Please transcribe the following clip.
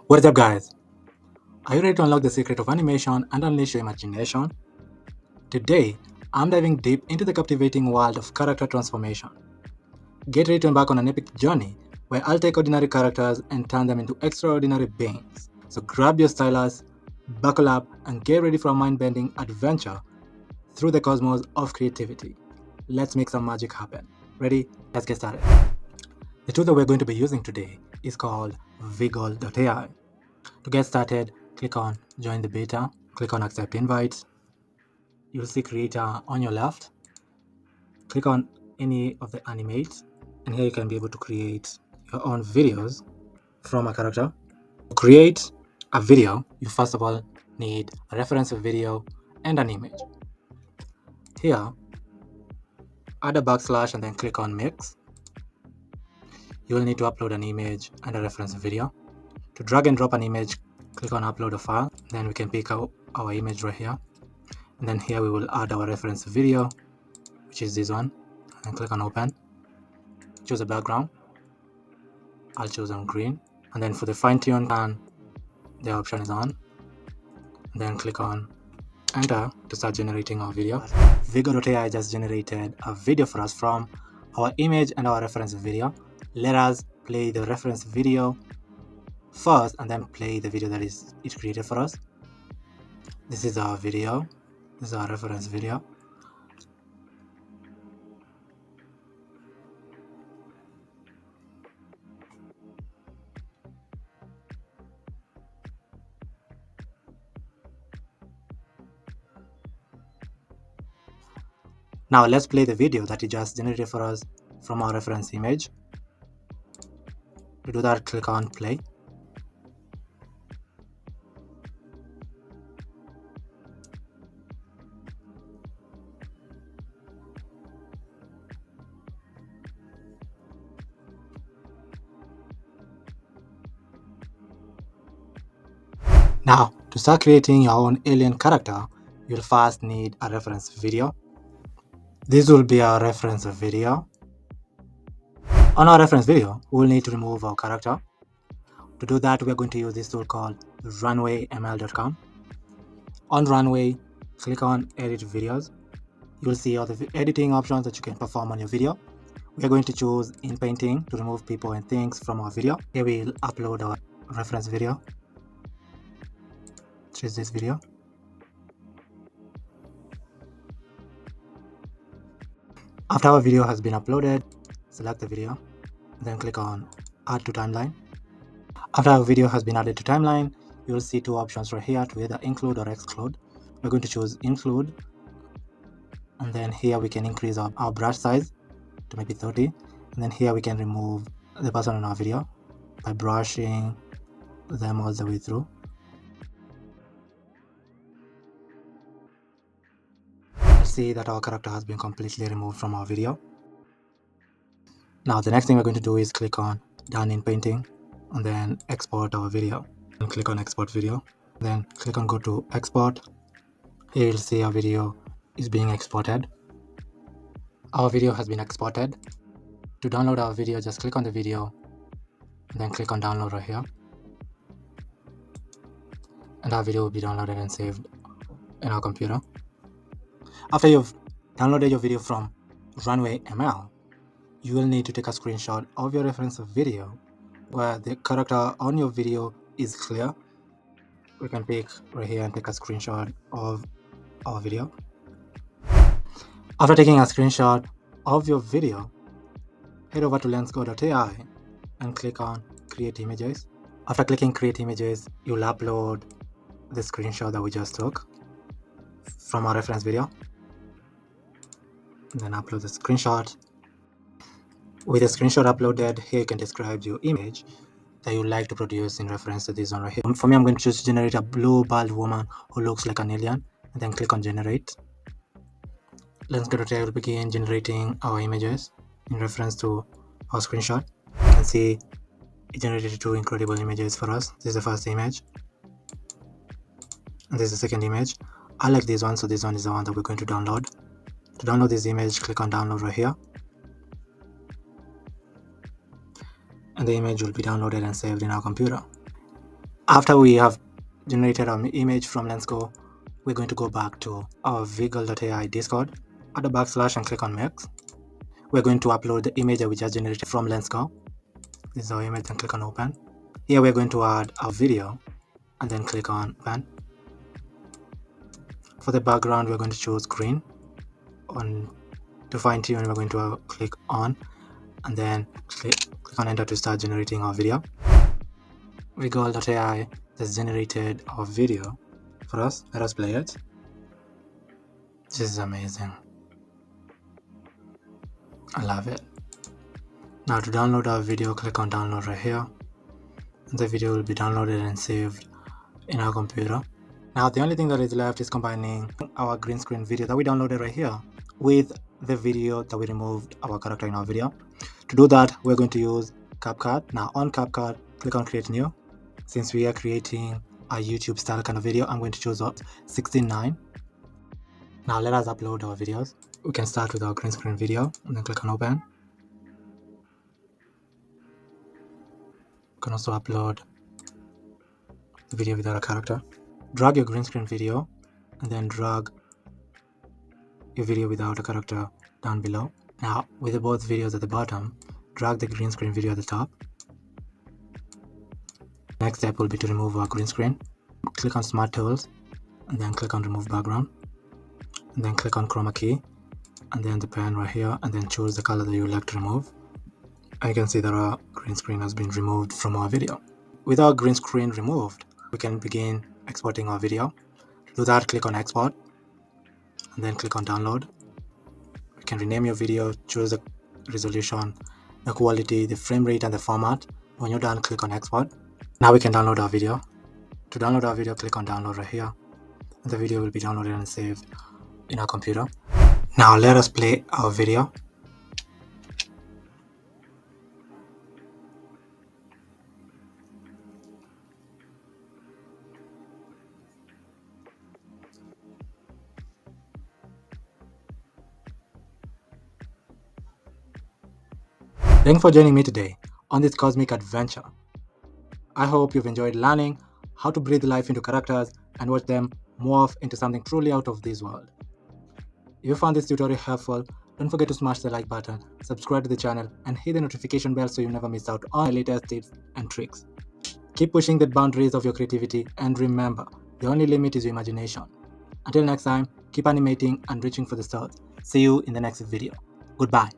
What is up, guys? Are you ready to unlock the secret of animation and unleash your imagination? Today, I'm diving deep into the captivating world of character transformation. Get ready to embark on an epic journey where I'll take ordinary characters and turn them into extraordinary beings. So grab your stylus, buckle up, and get ready for a mind-bending adventure through the cosmos of creativity. Let's make some magic happen. Ready? Let's get started. The tool that we're going to be using today is called Viggle AI. To get started, click on Join the Beta, click on Accept Invite. You'll see Creator on your left. Click on any of the animates, and here you can be able to create your own videos from a character. To create a video, you first of all need a reference video and an image. Here, add a backslash and then click on Mix. You will need to upload an image and a reference video. To drag and drop an image, click on Upload a file. Then we can pick out our image right here. And then here we will add our reference video, which is this one, and click on Open. Choose a background. I'll choose on green. And then for the fine-tune pan, the option is on. And then click on Enter to start generating our video. Viggle AI just generated a video for us from our image and our reference video. Let us play the reference video first and then play the video that it created for us. This is our video. This is our reference video. Now let's play the video that it just generated for us from our reference image. To do that, click on play. Now, to start creating your own alien character, you'll first need a reference video. This will be our reference video. On our reference video, we'll need to remove our character. To do that, we're going to use this tool called runwayml.com. On Runway, click on Edit Videos. You'll see all the editing options that you can perform on your video. We're going to choose in painting to remove people and things from our video. Here we'll upload our reference video. Choose this video. After our video has been uploaded, select the video, then click on Add to Timeline. After our video has been added to timeline, you will see two options right here to either include or exclude. We're going to choose include, and then here we can increase our brush size to maybe 30, and then here we can remove the person in our video by brushing them all the way through. See that our character has been completely removed from our video. Now the next thing we're going to do is click on Done in Painting and then export our video, and click on Export Video, then click on Go to Export. Here you'll see our video is being exported. Our video has been exported. To download our video, just click on the video and then click on Download right here, and our video will be downloaded and saved in our computer. After you've downloaded your video from Runway ML, you will need to take a screenshot of your reference video where the character on your video is clear. We can pick right here and take a screenshot of our video. After taking a screenshot of your video, head over to lensgo.ai and click on Create Images. After clicking Create Images, you'll upload the screenshot that we just took from our reference video. Then upload the screenshot. With the screenshot uploaded, here you can describe your image that you'd like to produce in reference to this one right here. For me, I'm going to choose to generate a blue bald woman who looks like an alien, and then click on Generate. Lensgo.ai will begin generating our images in reference to our screenshot. You can see it generated two incredible images for us. This is the first image, and this is the second image. I like this one, so this one is the one that we're going to download. To download this image, click on Download right here, and the image will be downloaded and saved in our computer. After we have generated our image from LensGo, we're going to go back to our Viggle AI Discord, add a backslash and click on Mix. We're going to upload the image that we just generated from LensGo. This is our image and click on Open. Here we're going to add our video and then click on Open. For the background, we're going to choose green. To fine tune, we're going to click on and then click on Enter to start generating our video. Viggle AI has generated our video for us. Let us play it. This is amazing. I love it. Now to download our video, click on download right here. The video will be downloaded and saved in our computer. Now the only thing that is left is combining our green screen video that we downloaded right here with the video that we removed our character in our video. To do that, we're going to use CapCut. Now on CapCut, click on create new. Since we are creating a YouTube style kind of video, I'm going to choose 16:9. Now let us upload our videos. We can start with our green screen video and then click on open. You can also upload the video without a character. Drag your green screen video and then drag your video without a character down below. Now with both videos at the bottom, drag the green screen video at the top. Next step will be to remove our green screen. Click on Smart Tools and then click on Remove Background and then click on Chroma Key and then the pen right here and then choose the color that you would like to remove. And you can see that our green screen has been removed from our video. With our green screen removed, we can begin exporting our video. To do that, click on Export and then click on Download. You can rename your video, choose the resolution, the quality, the frame rate and the format. When you're done, click on Export. Now we can download our video. To download our video, click on Download right here. And the video will be downloaded and saved in our computer. Now let us play our video. Thanks for joining me today on this cosmic adventure. I hope you've enjoyed learning how to breathe life into characters and watch them morph into something truly out of this world. If you found this tutorial helpful, don't forget to smash the like button, subscribe to the channel, and hit the notification bell so you never miss out on the latest tips and tricks. Keep pushing the boundaries of your creativity, and remember, the only limit is your imagination. Until next time, keep animating and reaching for the stars. See you in the next video. Goodbye.